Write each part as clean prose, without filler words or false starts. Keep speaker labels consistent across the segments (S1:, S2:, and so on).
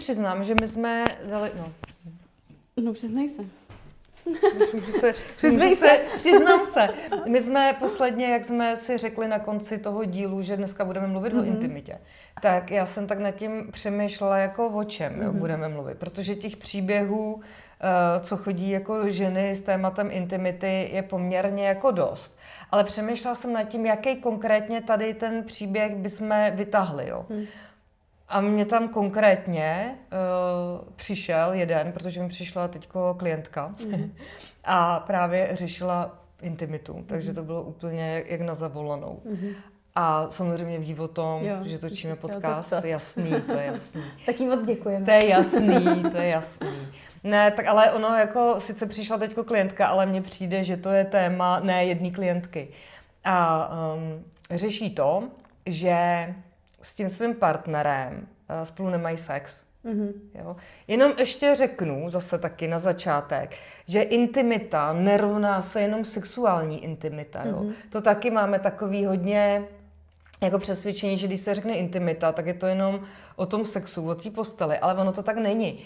S1: Přiznám, že my jsme dali,
S2: No přiznej se.
S1: Přiznám se. My jsme posledně, jak jsme si řekli na konci toho dílu, že dneska budeme mluvit o intimitě, tak já jsem tak nad tím přemýšlela, jako o čem budeme mluvit, protože těch příběhů, co chodí jako ženy s tématem intimity, je poměrně jako dost. Ale přemýšlela jsem nad tím, jaký konkrétně tady ten příběh bychom vytáhli, jo. A mě tam konkrétně přišel jeden, protože mi přišla teďko klientka a právě řešila intimitu, takže to bylo úplně jak na zavolanou. A samozřejmě ví o tom, že točíme podcast, jasný, to je jasný.
S2: Taky moc děkujeme.
S1: To je jasný. Ne, tak ale ono jako, sice přišla teďko klientka, ale mně přijde, že to je téma ne jedné klientky. A řeší to, že s tím svým partnerem spolu nemají sex. Jo? Jenom ještě řeknu zase taky na začátek, že intimita nerovná se jenom sexuální intimita. Jo? To taky máme takový hodně jako přesvědčení, že když se řekne intimita, tak je to jenom o tom sexu, o té posteli, ale ono to tak není.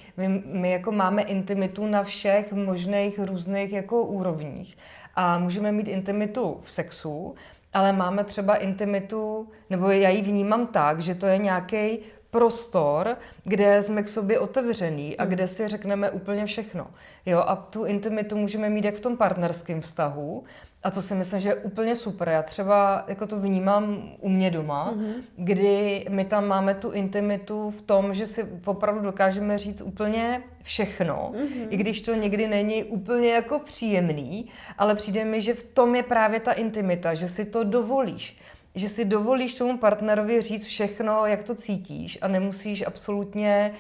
S1: My jako máme intimitu na všech možných různých jako úrovních a můžeme mít intimitu v sexu, ale máme třeba intimitu, nebo já ji vnímám tak, že to je nějaký prostor, kde jsme k sobě otevřený a kde si řekneme úplně všechno. Jo, a tu intimitu můžeme mít jak v tom partnerském vztahu, a co si myslím, že je úplně super. Já třeba jako to vnímám u mě doma, kdy my tam máme tu intimitu v tom, že si opravdu dokážeme říct úplně všechno, i když to někdy není úplně jako příjemný, ale přijde mi, že v tom je právě ta intimita, že si to dovolíš. Že si dovolíš tomu partnerovi říct všechno, jak to cítíš a nemusíš absolutně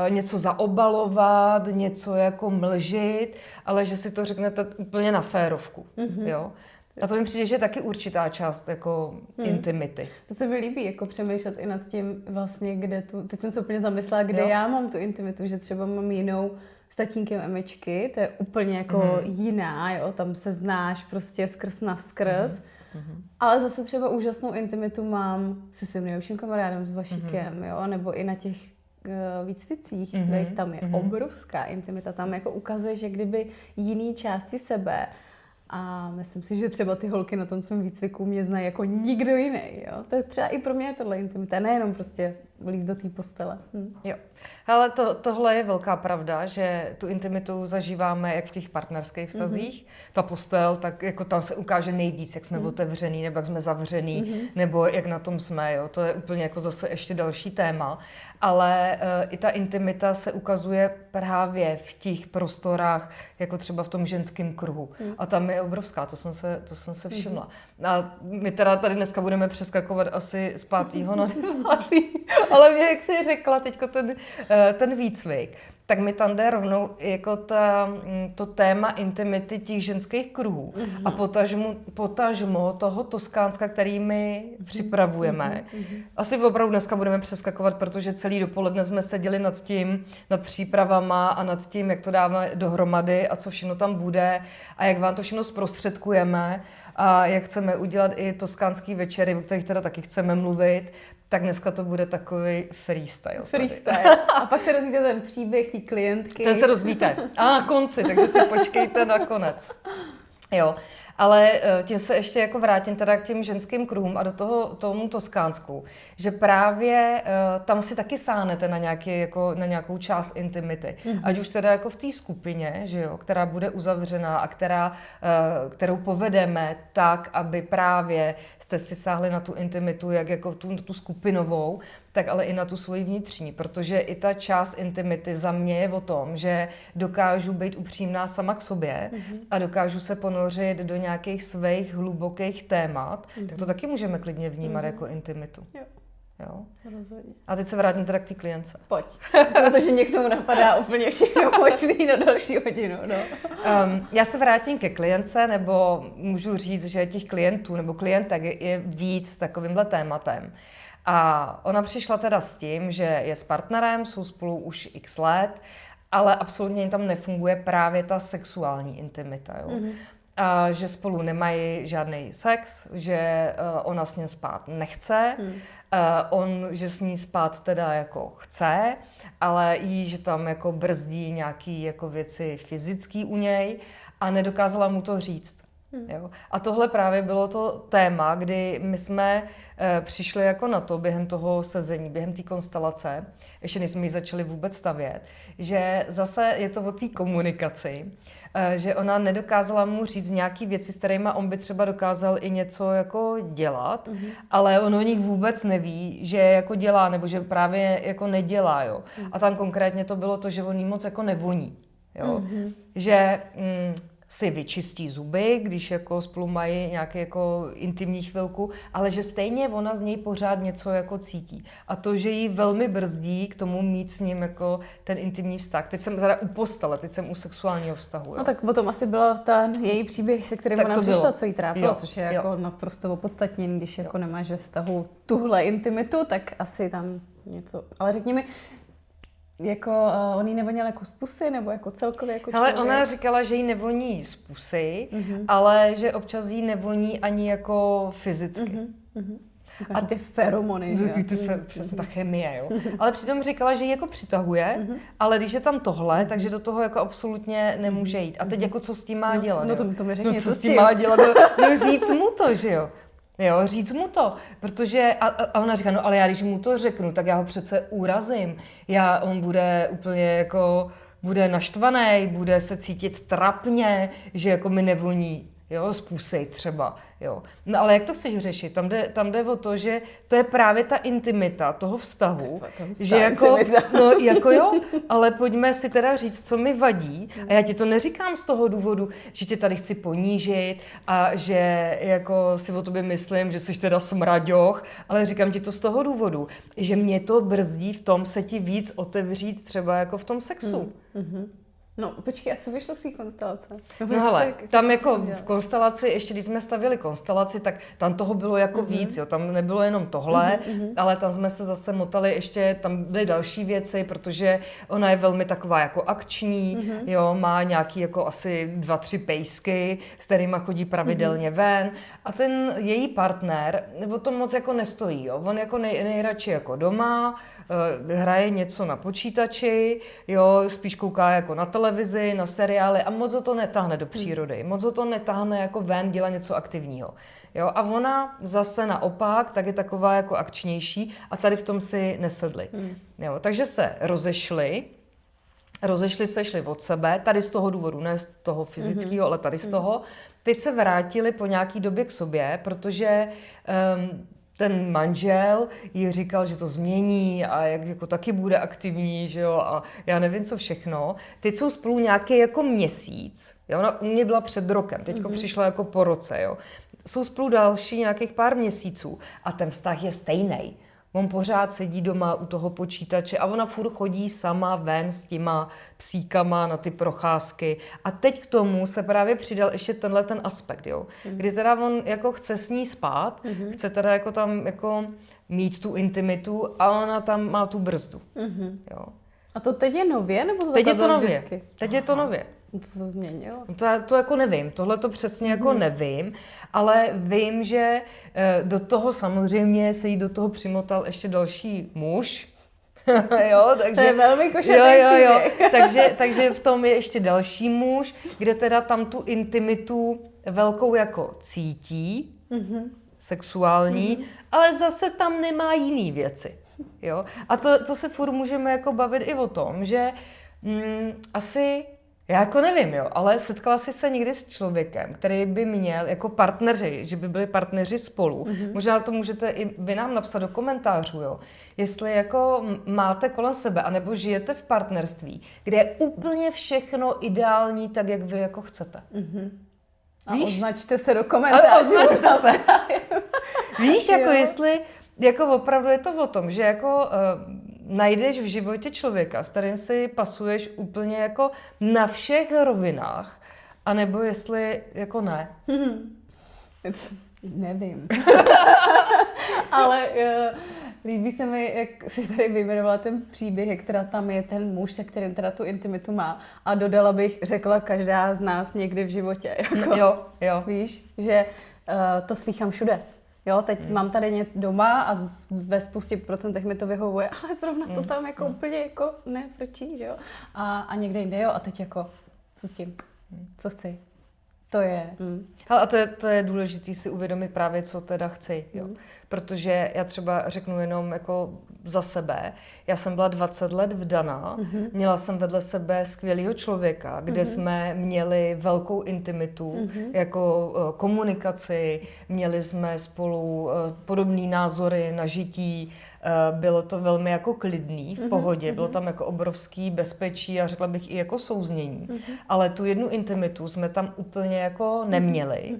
S1: něco zaobalovat, něco jako mlžit, ale že si to řeknete úplně na férovku. Jo? A to mi přijde, že je taky určitá část jako intimity.
S2: To se mi líbí, jako přemýšlet i nad tím vlastně, kde teď jsem se úplně zamyslela, kde já mám tu intimitu, že třeba mám jinou s tatínkem Emičky, to je úplně jako jiná, jo, tam se znáš prostě skrz na skrz. Ale zase třeba úžasnou intimitu mám se svým nejlepším kamarádem, s Vašíkem, jo, nebo i na těch výcvicích, kterých tam je obrovská intimita, tam jako ukazuje, že kdyby jiný části sebe, a myslím si, že třeba ty holky na tom svém výcviku mě znají jako nikdo jiný, jo. Tak třeba i pro mě je tohle intimita, nejenom prostě vlíz do té postele.
S1: Jo. Ale tohle je velká pravda, že tu intimitu zažíváme jak v těch partnerských vztazích. Ta postel, tak jako tam se ukáže nejvíc, jak jsme otevřený, nebo jak jsme zavřený, nebo jak na tom jsme, jo. To je úplně jako zase ještě další téma. Ale i ta intimita se ukazuje právě v těch prostorách, jako třeba v tom ženském kruhu. A tam je obrovská, to jsem se všimla. A my teda tady dneska budeme přeskakovat asi z 5. na 9. Ale mě, jak jsi řekla teďko ten výcvik, tak mi tam jde rovnou jako to téma intimity těch ženských kruhů a potažmo toho Toskánska, který my připravujeme. Asi opravdu dneska budeme přeskakovat, protože celý dopoledne jsme seděli nad přípravama a nad tím, jak to dáme dohromady a co všechno tam bude a jak vám to všechno zprostředkujeme a jak chceme udělat i toskánský večery, o kterých teda taky chceme mluvit. Tak dneska to bude takový freestyle.
S2: A pak se dozvíte ten příběh té klientky.
S1: Ten se dozvíte. A na konci, takže si počkejte na konec. Jo, ale tím se ještě jako vrátím teda k těm ženským kruhům a do tomu Toskánsku, že právě tam si taky sáhnete na nějakou část intimity. Ať už teda jako v té skupině, že jo, která bude uzavřená a kterou povedeme tak, aby právě jste si sáhli na tu intimitu, jak jako tu skupinovou, tak ale i na tu svoji vnitřní, protože i ta část intimity za mě je o tom, že dokážu být upřímná sama k sobě a dokážu se ponořit do nějakých svých hlubokých témat, tak to taky můžeme klidně vnímat jako intimitu. Jo?
S2: Rozhodně.
S1: A teď se vrátím teda k té klientce.
S2: Pojď, protože mě k tomu napadá úplně všechno možný na další hodinu. No.
S1: Já se vrátím ke klientce, nebo můžu říct, že těch klientů nebo klientek je víc s takovýmhle tématem. A ona přišla teda s tím, že je s partnerem, jsou spolu už x let, ale absolutně tam nefunguje právě ta sexuální intimita. Jo? a že spolu nemají žádný sex, že ona s ním spát nechce, on, že s ní spát teda jako chce, ale jí, že tam jako brzdí nějaký jako věci fyzický u něj a nedokázala mu to říct. Jo? A tohle právě bylo to téma, kdy my jsme přišli jako na to během toho sezení, během té konstelace, ještě než jsme ji začali vůbec stavět, že zase je to o té komunikaci, že ona nedokázala mu říct nějaký věci, s kterými on by třeba dokázal i něco jako dělat, ale on o nich vůbec neví, že jako dělá, nebo že právě jako nedělá, jo. A tam konkrétně to bylo to, že on jí moc jako nevoní, jo. Že si vyčistí zuby, když jako spolu mají nějaký jako intimní chvilku, ale že stejně ona z něj pořád něco jako cítí. A to, že jí velmi brzdí k tomu mít s ním jako ten intimní vztah. Teď jsem teda u postele, teď jsem u sexuálního vztahu. Jo.
S2: No tak o tom asi byl ten její příběh, se kterým ona přišla, co jí trápilo, což je jako naprosto opodstatněný, když jako nemáš ve vztahu tuhle intimitu, tak asi tam něco. Ale řekni mi, jako on jí nevoněl jako z pusy, nebo jako celkově jako člověk?
S1: Ale ona říkala, že jí nevoní z pusy, ale že občas jí nevoní ani jako fyzicky.
S2: A ty feromony, že?
S1: Přesně ta chemie, jo. Ale přitom říkala, že ji jako přitahuje, ale když je tam tohle, takže do toho jako absolutně nemůže jít. A teď jako co s tím má dělat,
S2: no to mi řekni,
S1: co s tím má dělat, no říct mu to, že jo. Jo, říct mu to, protože, a ona říká, no ale já když mu to řeknu, tak já ho přece urazím. On bude úplně jako, bude naštvaný, bude se cítit trapně, že jako mi nevoní, jo, z pusy třeba, jo. No ale jak to chceš řešit? Tam jde o to, že to je právě ta intimita toho vztahu, že jako, no jako jo, ale pojďme si teda říct, co mi vadí a já ti to neříkám z toho důvodu, že tě tady chci ponížit a že jako si o tobě myslím, že jsi teda smraďoch, ale říkám ti to z toho důvodu, že mě to brzdí v tom se ti víc otevřít třeba jako v tom sexu.
S2: No, počkej, a co vyšlo z té konstelace?
S1: No hele, tam jako v konstelaci, ještě když jsme stavili konstelaci, tak tam toho bylo jako víc, jo, tam nebylo jenom tohle, ale tam jsme se zase motali ještě, tam byly další věci, protože ona je velmi taková jako akční, jo, má nějaký jako asi 2-3 pejsky, s kterýma chodí pravidelně ven a ten její partner o tom moc jako nestojí, jo, on jako nejradši jako doma, hraje něco na počítači, jo, spíš kouká jako na televizi, na seriály a moc ho to netáhne do přírody, moc ho to netáhne jako ven dělat něco aktivního. Jo, a ona zase naopak, tak je taková jako akčnější a tady v tom si nesedli. Jo, takže se rozešli se, šli od sebe, tady z toho důvodu, ne z toho fyzického, ale tady z toho. Teď se vrátili po nějaký době k sobě, protože ten manžel jí říkal, že to změní a jak jako taky bude aktivní, že jo, a já nevím co všechno. Teď jsou spolu nějaký jako měsíc, jo, ona u mě byla před rokem, teďko přišla jako po roce, jo. Jsou spolu další nějakých pár měsíců a ten vztah je stejnej. On pořád sedí doma u toho počítače a ona furt chodí sama ven s těma psíkama na ty procházky. A teď k tomu se právě přidal ještě tenhle ten aspekt, jo. Kdy teda on jako chce s ní spát, chce teda jako tam jako mít tu intimitu a ona tam má tu brzdu, jo.
S2: A to teď je nově, nebo to
S1: teď je to nově.
S2: Vždycky?
S1: Teď je to nově.
S2: Co se změnilo?
S1: To jako nevím, tohle to přesně jako nevím, ale vím, že do toho samozřejmě se jí do toho přimotal ještě další muž. Jo, takže,
S2: to je velmi košatý příběh.
S1: takže v tom je ještě další muž, kde teda tam tu intimitu velkou jako cítí, sexuální, ale zase tam nemá jiný věci. Jo? A to se furt můžeme jako bavit i o tom, že asi já jako nevím, jo, ale setkala jsi se někdy s člověkem, který by měl jako partneři, že by byli partneři spolu. Možná to můžete i vy nám napsat do komentářů, jo. Jestli jako máte kolem sebe, anebo žijete v partnerství, kde je úplně všechno ideální tak, jak vy jako chcete.
S2: A víš? Označte se do komentářů.
S1: Ale označte se. Víš, jako jestli, jako opravdu je to o tom, že jako najdeš v životě člověka, s kterým si pasuješ úplně jako na všech rovinách, anebo jestli jako ne.
S2: Nevím. Ale Líbí se mi, jak si tady vyjmenovala ten příběh, jak teda tam je ten muž, se kterým teda tu intimitu má. A dodala bych, řekla každá z nás někdy v životě. Jako,
S1: Jo.
S2: Víš, že to slýchám všude. Jo, teď mám tady doma a ve spoustě procentech mi to vyhovuje, ale zrovna to tam jako úplně jako nefrčí, že jo. A někde jinde, jo, a teď jako, co s tím? Co chci? To je...
S1: A to je důležité si uvědomit právě, co teda chci, jo. Protože já třeba řeknu jenom jako za sebe. Já jsem byla 20 let vdaná, měla jsem vedle sebe skvělého člověka, kde jsme měli velkou intimitu, jako komunikaci, měli jsme spolu podobné názory na žití, bylo to velmi jako klidný, v pohodě, bylo tam jako obrovský bezpečí a řekla bych i jako souznění. Ale tu jednu intimitu jsme tam úplně jako neměli.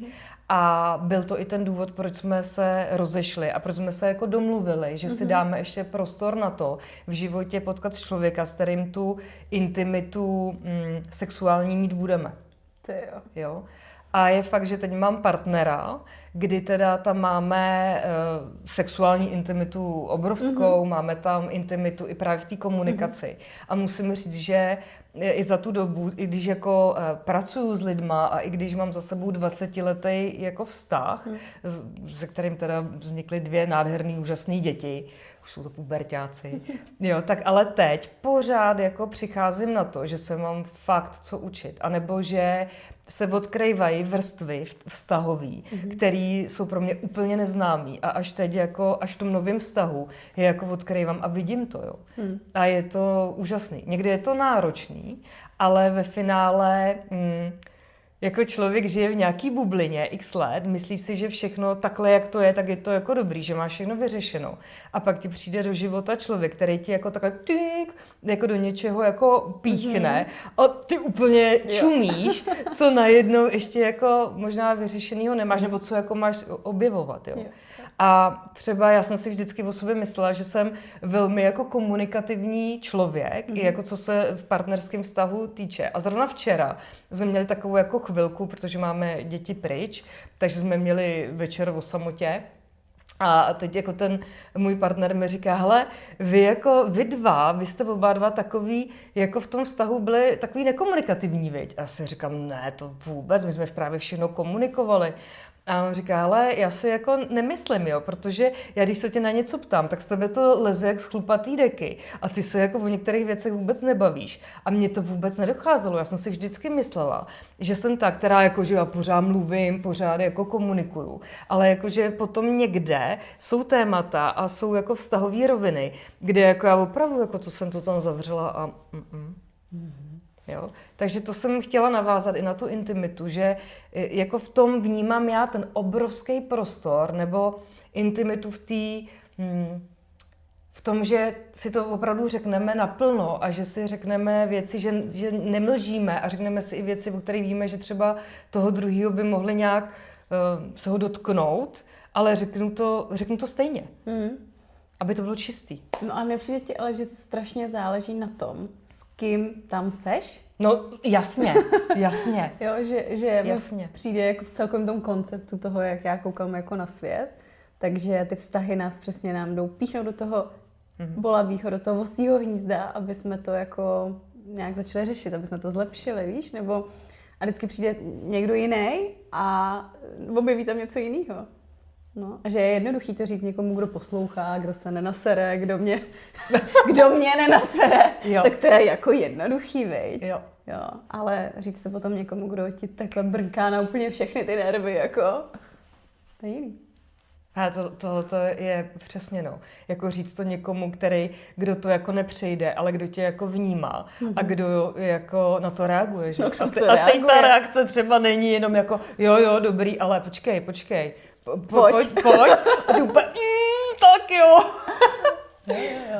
S1: A byl to i ten důvod, proč jsme se rozešli a proč jsme se jako domluvili, že si dáme ještě prostor na to v životě potkat člověka, s kterým tu intimitu sexuální mít budeme.
S2: To
S1: jo. A je fakt, že teď mám partnera, kdy teda tam máme sexuální intimitu obrovskou, máme tam intimitu i právě v té komunikaci. A musím říct, že i za tu dobu, i když jako pracuju s lidma a i když mám za sebou 20letý jako vztah, se kterým teda vznikly 2 nádherný, úžasné děti, už jsou to puberťáci, jo, tak ale teď pořád jako přicházím na to, že se mám fakt co učit, anebo že se odkrývají vrstvy vztahový, který jsou pro mě úplně neznámý a až teď jako, až v tom novém vztahu je jako odkrývám a vidím to, jo. A je to úžasný. Někdy je to náročný, ale ve finále jako člověk žije v nějaký bublině x let, myslí si, že všechno takhle, jak to je, tak je to jako dobrý, že máš všechno vyřešeno. A pak ti přijde do života člověk, který ti jako takhle tink, jako do něčeho jako píchne a ty úplně čumíš, co najednou ještě jako možná vyřešenýho nemáš, nebo co jako máš objevovat, jo. A třeba já jsem si vždycky o sobě myslela, že jsem velmi jako komunikativní člověk, i jako co se v partnerském vztahu týče. A zrovna včera jsme měli takovou jako chvilku, protože máme děti pryč, takže jsme měli večer o samotě. A teď jako ten můj partner mi říká, hele, vy dva, vy jste oba dva takový, jako v tom vztahu byli takový nekomunikativní, viď? A já si říkám, ne, to vůbec, my jsme právě všechno komunikovali. A on říká, ale já si jako nemyslím, jo, protože já když se tě na něco ptám, tak z tebe to leze jak z chlupatý deky a ty se jako o některých věcech vůbec nebavíš. A mně to vůbec nedocházelo, já jsem si vždycky myslela, že jsem ta, která jakože já pořád mluvím, pořád jako komunikuju, ale jakože potom někde jsou témata a jsou jako vztahové roviny, kde jako já opravdu jako to jsem to tam zavřela a Jo? Takže to jsem chtěla navázat i na tu intimitu, že jako v tom vnímám já ten obrovský prostor nebo intimitu v tom, že si to opravdu řekneme naplno a že si řekneme věci, že nemlžíme a řekneme si i věci, o kterých víme, že třeba toho druhého by mohli nějak se ho dotknout, ale řeknu to stejně. Aby to bylo čistý.
S2: No a nepřijde ti ale, že to strašně záleží na tom, s kým tam seš?
S1: No jasně.
S2: Jo, že jasně. Přijde jako v celkovém tom konceptu toho, jak já koukám jako na svět, takže ty vztahy nám jdou píchnout do toho bolavýho, do toho vosího hnízda, aby jsme to jako nějak začali řešit, aby jsme to zlepšili, víš, nebo a vždycky přijde někdo jiný a objeví tam něco jiného. No, a že je jednoduchý to říct někomu, kdo poslouchá, kdo se nenasere, kdo mě nenasere, tak to je jako jednoduchý, veď. Jo, ale říct to potom někomu, kdo ti takhle brnká na úplně všechny ty nervy, jako, to je jiný.
S1: A tohle je přesně jako říct to někomu, kdo to jako nepřejde, ale kdo tě jako vnímá a kdo jako na to reaguje, že? A teď ta reakce třeba není jenom jako jo, dobrý, ale počkej. Pojď. A ty úplně, tak jo.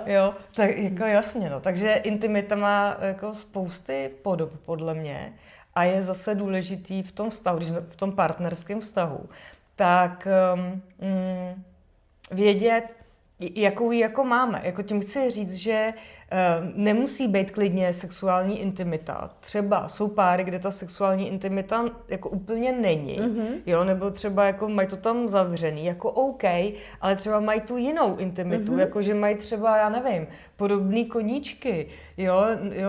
S1: Jo, tak jako jasně, Takže intimita má jako spousty podob, podle mě. A je zase důležitý v tom vztahu, když jsme v tom partnerském vztahu, tak vědět, jakou ji jako máme. Jako tím chci říct, že nemusí být klidně sexuální intimita. Třeba jsou páry, kde ta sexuální intimita jako úplně není, jo, nebo třeba jako mají to tam zavřený, jako OK, ale třeba mají tu jinou intimitu, jako že mají třeba, já nevím, podobný koníčky, jo,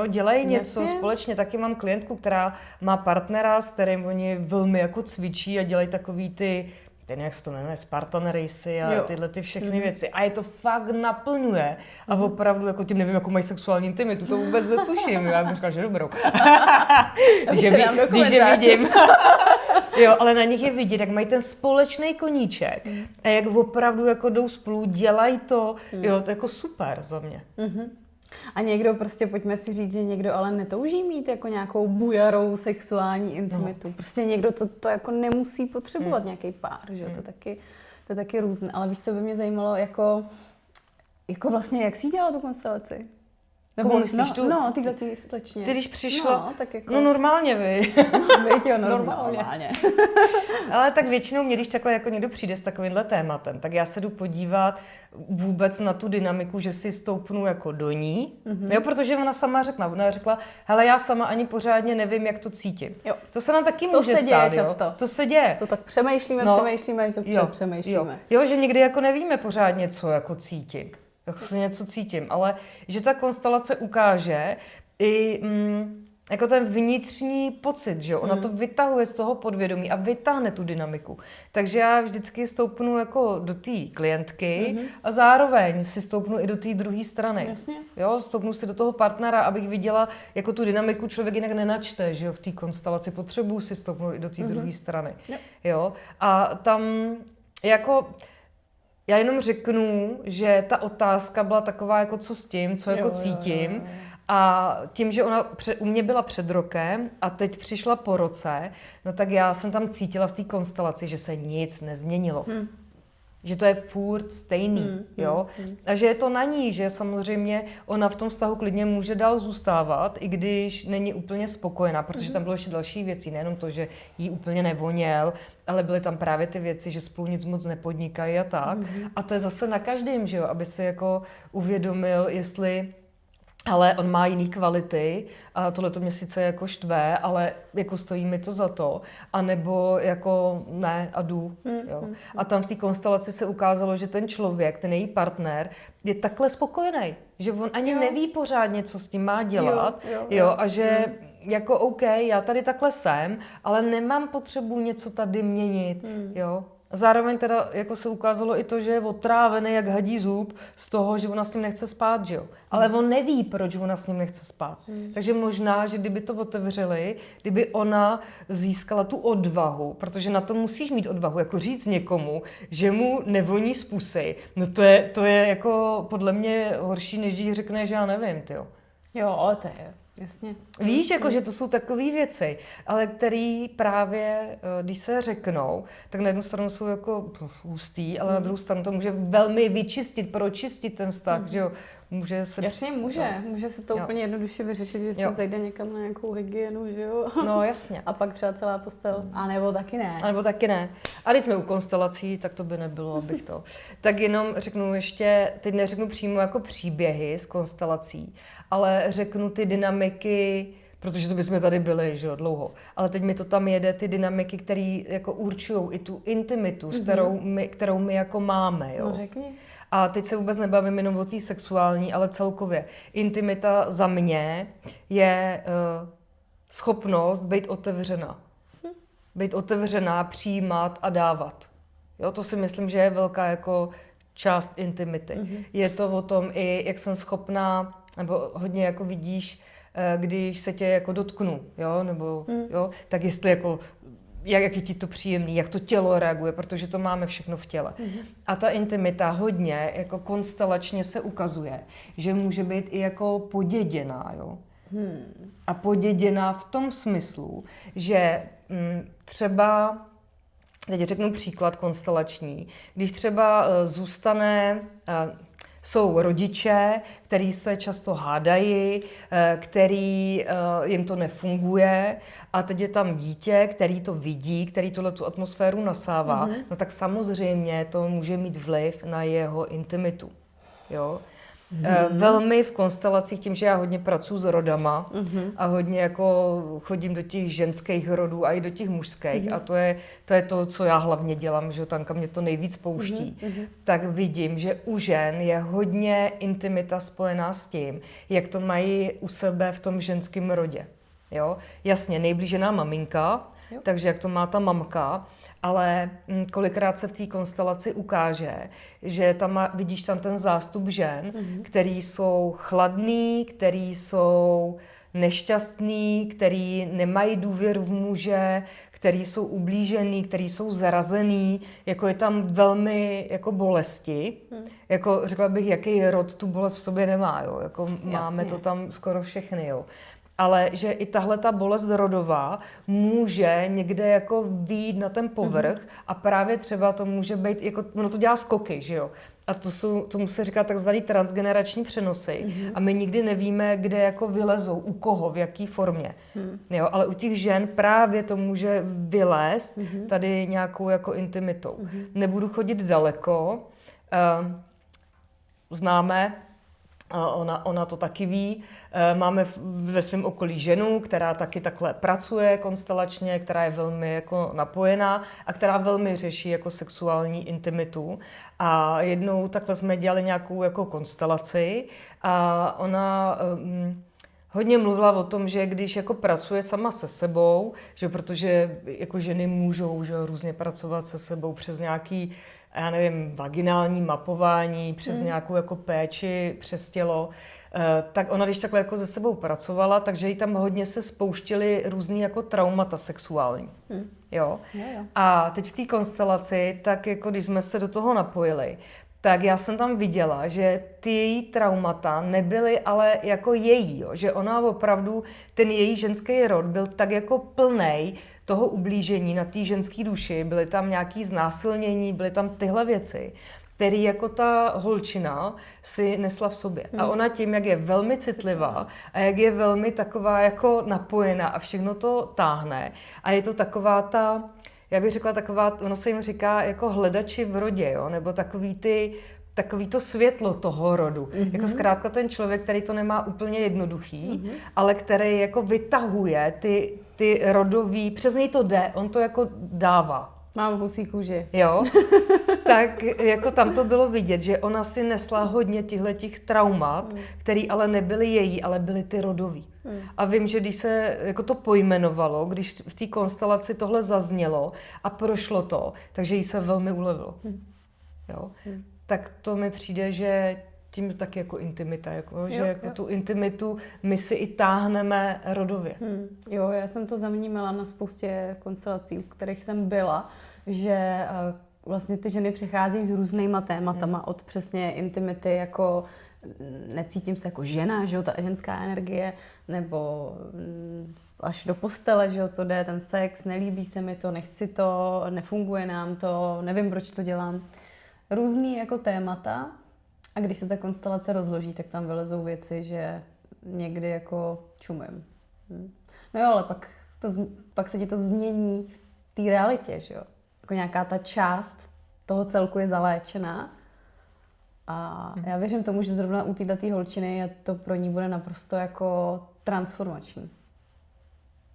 S1: dělají něco společně. Taky mám klientku, která má partnera, s kterým oni velmi jako cvičí a dělají takový ty, jak se to jmenuje, Spartan racy a tyhle ty všechny věci. A je to fakt naplňuje. A opravdu, jako tím nevím, jako mají sexuální intimitu, to vůbec netuším. Já bych říkala, že dobrou. Když je vidím. Jo, ale na nich je vidět, jak mají ten společný koníček a jak opravdu jako jdou spolu, dělají to, jo, to je jako super za mě.
S2: A někdo prostě, pojďme si říct, že někdo ale netouží mít jako nějakou bujarou sexuální intimitu. Prostě někdo to jako nemusí potřebovat nějaký pár, že to je taky různé. Ale víš, co by mě zajímalo, jako vlastně, jak jsi dělala tu konstelaci?
S1: Nebo myslíš tu?
S2: No, tyhle ty slečně.
S1: Ty když přišla?
S2: No, tak jako...
S1: No normálně vy.
S2: Normálně.
S1: Ale tak většinou mě, když takhle jako někdo přijde s takovýmhle tématem, tak já se jdu podívat vůbec na tu dynamiku, že si stoupnu jako do ní. Jo, protože ona sama řekla, hele, já sama ani pořádně nevím, jak to cítím. Jo. To se nám taky může stát,
S2: děje často.
S1: To se děje.
S2: To tak přemýšlíme a to přemýšlíme.
S1: Jo, že někdy jako nevíme pořádně, co jako cítím. Jak se něco cítím, ale že ta konstelace ukáže i jako ten vnitřní pocit, že jo? Ona to vytahuje z toho podvědomí a vytáhne tu dynamiku. Takže já vždycky stoupnu jako do té klientky a zároveň si stoupnu i do té druhé strany.
S2: Jasně.
S1: Jo? Stoupnu si do toho partnera, abych viděla jako tu dynamiku, člověk jinak nenačte, že jo? V té konstelaci potřebuji si stoupnout i do té druhé strany. Jo? A tam jako... Já jenom řeknu, že ta otázka byla taková, jako co s tím, co jako cítím. Jo. A tím, že ona u mě byla před rokem a teď přišla po roce, no tak já jsem tam cítila v té konstelaci, že se nic nezměnilo. Že to je furt stejný, jo. A že je to na ní, že samozřejmě ona v tom vztahu klidně může dál zůstávat, i když není úplně spokojená, protože tam bylo ještě další věci, nejenom to, že jí úplně nevoněl, ale byly tam právě ty věci, že spolu nic moc nepodnikají a tak. A to je zase na každém, že jo, aby si jako uvědomil, jestli ale on má jiný kvality a tohle to mě sice jako štve, ale jako stojí mi to za to, anebo jako ne a jdu. Jo. A tam v té konstelaci se ukázalo, že ten člověk, ten její partner, je takhle spokojený, že on ani neví pořádně, co s tím má dělat, jo, a že jako OK, já tady takhle jsem, ale nemám potřebu něco tady měnit, jo. Zároveň teda jako se ukázalo i to, že je otrávený jak hadí zub z toho, že ona s ním nechce spát, že jo. Ale on neví, proč ona s ním nechce spát. Takže možná, že kdyby to otevřeli, kdyby ona získala tu odvahu, protože na to musíš mít odvahu, jako říct někomu, že mu nevoní z pusy. No to je jako podle mě horší, než když řekne, že já nevím, tyjo.
S2: Jo, to je... Jasně.
S1: Víš, jako, že to jsou takové věci, ale které právě, když se řeknou, tak na jednu stranu jsou jako hustý, ale na druhou stranu to může velmi vyčistit, pročistit ten vztah, že jo. Může se...
S2: Jasně, může se to úplně jednoduše vyřešit, že se zajde někam na nějakou hygienu, že jo.
S1: No, jasně.
S2: A pak třeba celá postel, a nebo taky ne.
S1: A když jsme u konstelací, tak to by nebylo, abych to... Tak jenom řeknu ještě, teď neřeknu přímo jako příběhy z konstelací, ale řeknu ty dynamiky, protože to bychom tady byli, že jo, dlouho. Ale teď mi to tam jede, ty dynamiky, které jako určují i tu intimitu, kterou my jako máme, jo.
S2: No řekni.
S1: A teď se vůbec nebavím jenom o té sexuální, ale celkově. Intimita za mě je schopnost být otevřená. Být otevřená, přijímat a dávat. Jo, to si myslím, že je velká jako část intimity. Je to o tom i, jak jsem schopná, nebo hodně jako vidíš, když se tě jako dotknu, jo, nebo jo, tak jestli jako jak je ti to příjemný, jak to tělo reaguje, protože to máme všechno v těle. A ta intimita hodně jako konstelačně se ukazuje, že může být i jako poděděná, jo. A poděděná v tom smyslu, že třeba, teď řeknu příklad konstelační, když třeba zůstane... Jsou rodiče, který se často hádají, který jim to nefunguje a teď je tam dítě, který to vidí, který tu atmosféru nasává, no tak samozřejmě to může mít vliv na jeho intimitu. jo. Velmi v konstelacích tím, že já hodně pracuji s rodama a hodně jako chodím do těch ženských rodů a i do těch mužských a to je to, co já hlavně dělám, že Tanka mě to nejvíc pouští, tak vidím, že u žen je hodně intimita spojená s tím, jak to mají u sebe v tom ženském rodě. Jo? Jasně, nejblíže nám maminka, takže jak to má ta mamka, ale kolikrát se v té konstelaci ukáže, že tam vidíš tam ten zástup žen, který jsou chladný, který jsou nešťastný, který nemají důvěru v muže, který jsou ublížený, který jsou zrazený, jako je tam velmi jako bolesti. Jako řekla bych, jaký rod tu bolest v sobě nemá, jo? Jako máme to tam skoro všechny, jo. Ale že i tahle ta bolest rodová může někde jako vyjít na ten povrch a právě třeba to může být, jako, ono to dělá skoky, že jo? A tomu se říká takzvaný transgenerační přenosy. A my nikdy nevíme, kde jako vylezou, u koho, v jaký formě. Jo? Ale u těch žen právě to může vylézt tady nějakou jako intimitou. Nebudu chodit daleko. Známe, ona to taky ví. Máme ve svém okolí ženu, která taky takhle pracuje konstelačně, která je velmi jako napojená a která velmi řeší jako sexuální intimitu. A jednou takhle jsme dělali nějakou jako konstelaci a ona hodně mluvila o tom, že když jako pracuje sama se sebou, že protože jako ženy můžou že různě pracovat se sebou přes nějaký, já nevím, vaginální mapování, přes nějakou jako péči přes tělo, tak ona když takhle jako se sebou pracovala, takže jí tam hodně se spouštěly různý jako traumata sexuální. Jo? A teď v té konstelaci, tak jako když jsme se do toho napojili, tak já jsem tam viděla, že ty její traumata nebyly ale jako její, jo? Že ona opravdu, ten její ženský rod byl tak jako plnej toho ublížení na té ženské duši, byly tam nějaké znásilnění, byly tam tyhle věci, které jako ta holčina si nesla v sobě. A ona tím, jak je velmi citlivá a jak je velmi taková jako napojená a všechno to táhne a je to taková ta, já bych řekla taková, ono se jim říká jako hledači v rodě, jo? Nebo takový to světlo toho rodu. Jako zkrátka ten člověk, který to nemá úplně jednoduchý, ale který jako vytahuje ty rodový, přes něj to jde, on to jako dává.
S2: Mám husí kůži.
S1: Jo, tak jako tam to bylo vidět, že ona si nesla hodně těch traumat, který ale nebyly její, ale byly ty rodový. A vím, že když se jako to pojmenovalo, když v té konstelaci tohle zaznělo a prošlo to, takže jí se velmi ulevilo. Jo. Tak to mi přijde, že tím taky jako intimita, že jako tu intimitu my si i táhneme rodově.
S2: Jo, já jsem to zavnímala na spoustě konstelací, u kterých jsem byla, že vlastně ty ženy přicházejí s různýma tématama, od přesně intimity, jako necítím se jako žena, že jo, ta ženská energie, nebo až do postele, že jo, to jde, ten sex, nelíbí se mi to, nechci to, nefunguje nám to, nevím, proč to dělám. Různý jako témata a když se ta konstelace rozloží, tak tam vylezou věci, že někdy jako čumím. No jo, ale pak se ti to změní v té realitě, že jo. Jako nějaká ta část toho celku je zaléčená a já věřím tomu, že zrovna u této holčiny to pro ní bude naprosto jako transformační.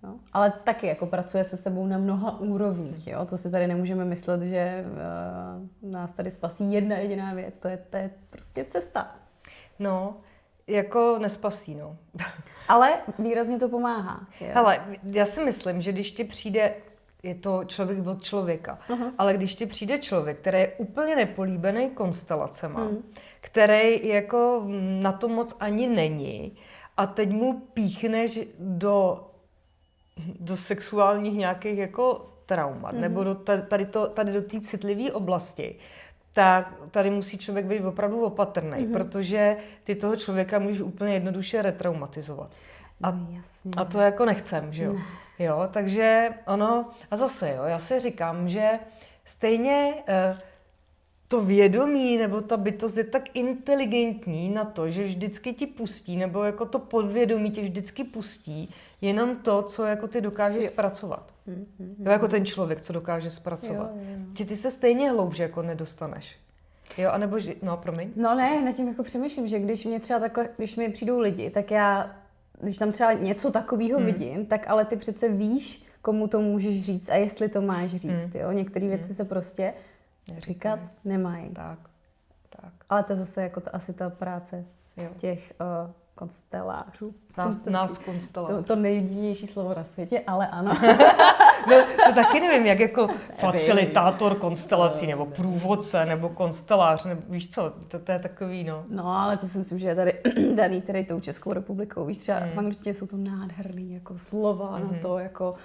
S2: No, ale taky jako pracuje se sebou na mnoha úrovních, jo? To si tady nemůžeme myslet, že nás tady spasí jedna jediná věc, to je prostě cesta.
S1: No, jako nespasí, no.
S2: Ale výrazně to pomáhá.
S1: Hele, já si myslím, že když ti přijde, je to člověk od člověka, ale když ti přijde člověk, který je úplně nepolíbený konstelacema, který jako na to moc ani není a teď mu píchneš do sexuálních nějakých jako traumat, nebo tady do té citlivé oblasti, tak tady musí člověk být opravdu opatrný, protože ty toho člověka můžeš úplně jednoduše retraumatizovat. A to jako nechcem, že jo? Jo, takže ono, a zase jo, já si říkám, že stejně to vědomí nebo ta bytost je tak inteligentní na to, že vždycky ti pustí, nebo jako to podvědomí tě vždycky pustí jenom to, co jako ty dokážeš zpracovat. Jo, jako ten člověk, co dokáže zpracovat. Že ty se stejně hloubš jako nedostaneš. Jo, anebo, no promiň.
S2: No ne, nad tím jako přemýšlím, že když mě třeba takhle, když mi přijdou lidi, tak já, když tam třeba něco takového vidím, tak ale ty přece víš, komu to můžeš říct a jestli to máš říct, jo. Některé věci se prostě říkat nemají.
S1: Tak.
S2: Ale to je zase jako asi ta práce těch konstelářů.
S1: Nás konstelářů.
S2: To nejdivnější slovo na světě, ale ano.
S1: No, to taky nevím, jak jako facilitátor konstelací, nebo průvodce, nebo konstelář, nebo víš co, to je takový, no.
S2: No, ale to si myslím, že je tady daný tady tou Českou republikou. Víš, třeba v angličtině jsou to nádherný jako slova na to, jako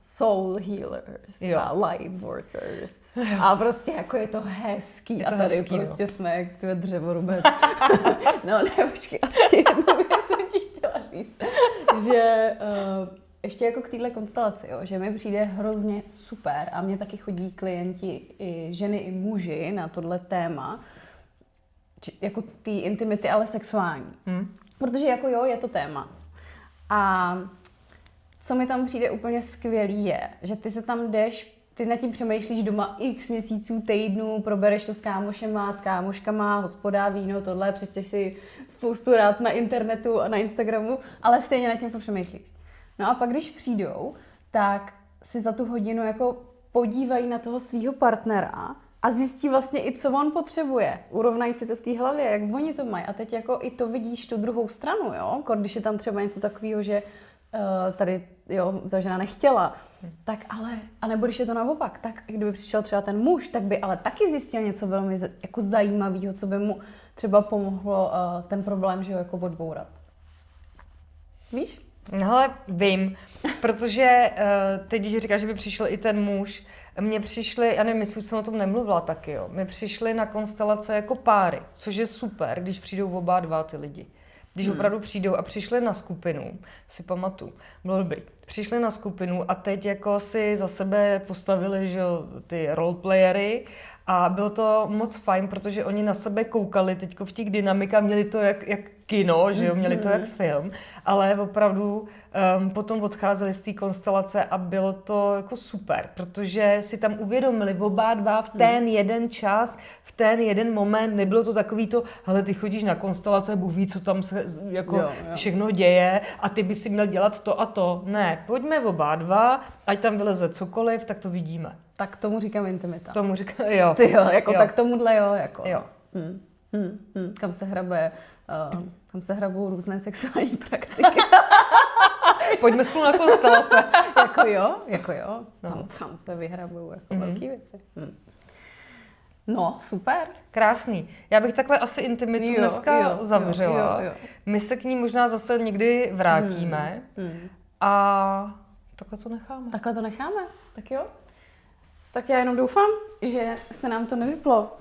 S2: soul healers, light workers. A prostě jako je to hezký. Je to a tady hezký, prostě jsme jak tvé dřevorubec. No ne, počkej, ještě jednu věc jsem ti chtěla říct. Že ještě jako k téhle konstelaci, jo, že mi přijde hrozně super a mně taky chodí klienti, i ženy, i muži na tohle téma, jako ty intimity, ale sexuální. Protože jako jo, je to téma. A co mi tam přijde úplně skvělý je, že ty se tam jdeš, ty nad tím přemýšlíš doma x měsíců, týdnů, probereš to s kámošema, s kámoškama, hospoda, víno, tohle, přečteš si spoustu rád na internetu a na Instagramu, ale stejně nad tím přemýšlíš. No a pak, když přijdou, tak si za tu hodinu jako podívají na toho svýho partnera a zjistí vlastně i, co on potřebuje. Urovnají si to v té hlavě, jak oni to mají. A teď jako i to vidíš tu druhou stranu, jo? Když je tam třeba něco takového, že tady, jo, ta žena nechtěla, tak ale, a nebo když je to naopak, tak kdyby přišel třeba ten muž, tak by ale taky zjistil něco velmi jako zajímavého, co by mu třeba pomohlo ten problém, že jo, jako odbourat. Víš?
S1: Hele, vím, protože teď, když říkáš, že by přišel i ten muž, mně přišli, já nevím, jestli jsem o tom nemluvila taky, jo, mně přišli na konstelace jako páry, což je super, když přijdou oba dva ty lidi. Když opravdu přijdou a přišli na skupinu, si pamatuju, bylo dobrý, přišli na skupinu a teď jako si za sebe postavili, že jo, ty roleplayery a bylo to moc fajn, protože oni na sebe koukali teďko v těch dynamikách, měli to jak kino, že jo, měli to jak film, ale opravdu potom odcházeli z té konstelace a bylo to jako super, protože si tam uvědomili oba dva v ten jeden čas, v ten jeden moment, nebylo to takový to, hele, ty chodíš na konstelace, Bůh ví, co tam se jako všechno děje a ty by si měl dělat to a to. Ne, pojďme oba dva, ať tam vyleze cokoliv, tak to vidíme.
S2: Tak tomu říkám intimita.
S1: Tomu říkám, jo.
S2: Ty jo, jako jo. Tak tomuhle jo, jako.
S1: Jo.
S2: Kam se hrabe, kam se hrabou různé sexuální praktiky.
S1: Pojďme spolu na konstelace.
S2: jako jo. No. Tam se vyhrabou jako velký věci. No, super.
S1: Krásný. Já bych takhle asi intimitu dneska zavřela.
S2: Jo.
S1: My se k ní možná zase někdy vrátíme. A takhle to necháme.
S2: Takhle to necháme, tak jo. Tak já jenom doufám, že se nám to nevyplo.